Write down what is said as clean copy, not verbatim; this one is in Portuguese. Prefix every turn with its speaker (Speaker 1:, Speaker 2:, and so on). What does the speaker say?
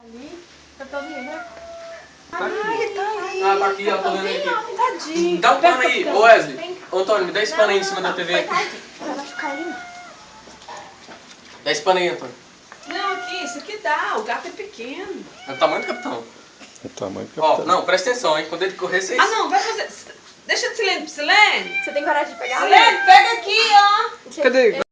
Speaker 1: Ali, tá todo mundo.
Speaker 2: Ai, tá ali.
Speaker 3: Ah, tá aqui, ó, tô vendo aqui.
Speaker 2: Tadinho.
Speaker 3: Dá um pano aí, ô Wesley. Ô Antônio, me dá esse pano aí em cima da TV aqui.
Speaker 1: Vai machucar ele não.
Speaker 3: Dá esse pano aí, Antônio.
Speaker 2: Não, aqui, isso aqui dá. O gato é pequeno.
Speaker 3: É o tamanho do capitão.
Speaker 4: O tamanho que
Speaker 3: Ó, não, presta atenção, hein. Quando ele correr, vocês...
Speaker 2: Ah, não, vai fazer... Deixa de Silene pro Silene.
Speaker 1: Você tem coragem de pegar?
Speaker 2: Silene, pega aqui, ó.
Speaker 4: Cadê?